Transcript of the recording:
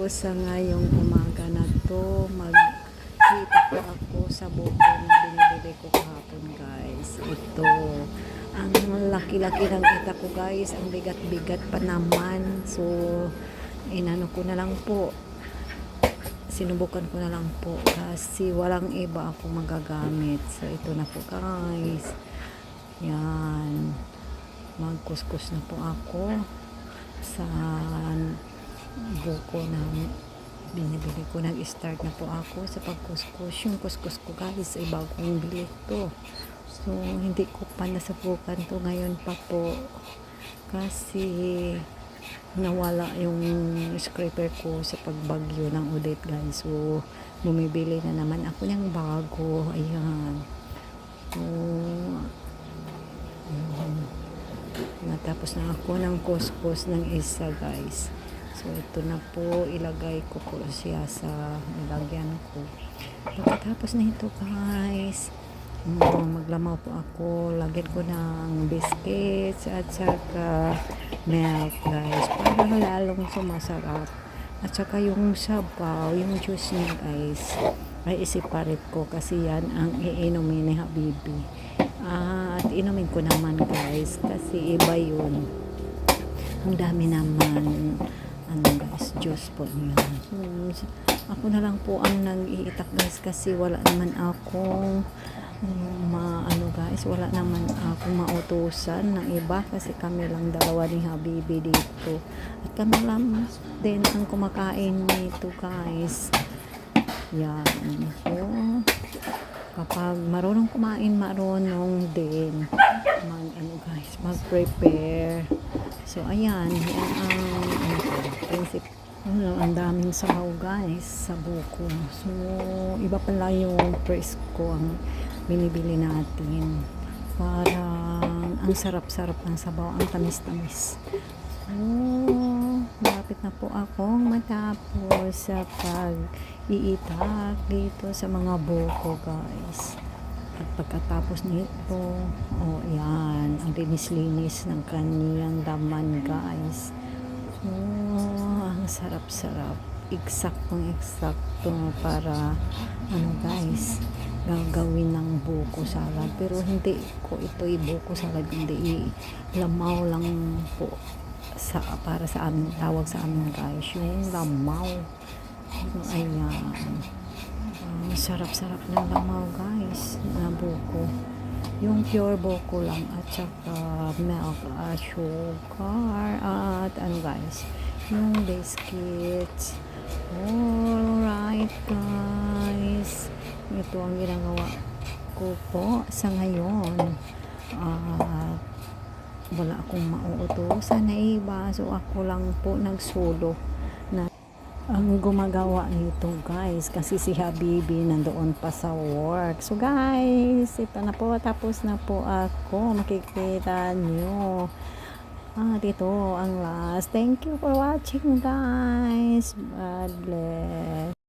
po sa ngayong umaga na to. Magkita po ako sa buko na binibili ko kahapon, guys. Ito, ang laki-laki ng kita ko, guys. Ang bigat-bigat pa naman. So, inano ko na lang po. Sinubukan ko na lang po kasi walang iba ako magagamit. So, ito na po, guys. Yan. Magkuskus na po ako sa buko na binibili ko. Nag-start na po ako sa pagkuskus. Yung kuskus ko, guys, ay bagong bili to. So, hindi ko pa nasubukan to ngayon pa po kasi nawala yung scraper ko sa pagbagyo ng ulit, guys. So, bumibili na naman ako ng bago. Ayan. So, natapos na ako ng kuskus ng isa, guys. So, ito na po, ilagay ko po siya sa nilagyan ko. Pagkatapos na ito, guys, maglamaw po ako. Lagyan ko ng biscuits at saka milk, guys, para lalong sumasarap. At saka yung sabaw, yung juice niya, guys, ay isiparate ko kasi yan ang iinumin ni Habibi. At inumin ko naman, guys, kasi iba yun. Ang dami naman guys, juice po niya. Ako na lang po ang nag-iitak, guys, kasi wala naman akong guys, wala naman akong mautusan ng iba kasi kami lang dalawa ni Habibi dito. At kami lang din ang kumakain nito, guys. Yan. So, kapag marunong kumain, marunong din guys, mag-prepare. So, ayan, yan ang prinsip. Ang daming sabaw, guys, sa buko. So, iba pala yung presko ang binibili natin. Parang ang sarap-sarap ng sabaw, ang tamis-tamis. So, malapit na po akong matapos sa pag-iitak dito sa mga buko, guys. At pagkatapos nito, yan, ang linis-linis ng kanyang laman, guys. So, ang sarap-sarap. Eksaktong-eksakto para, guys, gagawin ng buko salad. Pero hindi ko ito buko salad, hindi. Lamaw lang po para sa amin, tawag sa amin, guys, yung lamaw. So, ayan. Sarap-sarap ng lamaw, guys, na buko. Yung pure buko lang at saka milk at sugar at guys, yung biscuits. Alright, guys, ito ang ginagawa ko po sa ngayon. Wala akong mauutosan na iba, so ako lang po nagsulo na ang gumagawa nito, guys, kasi si Habibi nandoon pa sa work. So, guys, ito na po, tapos na po ako. Makikita nyo dito ang last. Thank you for watching, guys. God bless.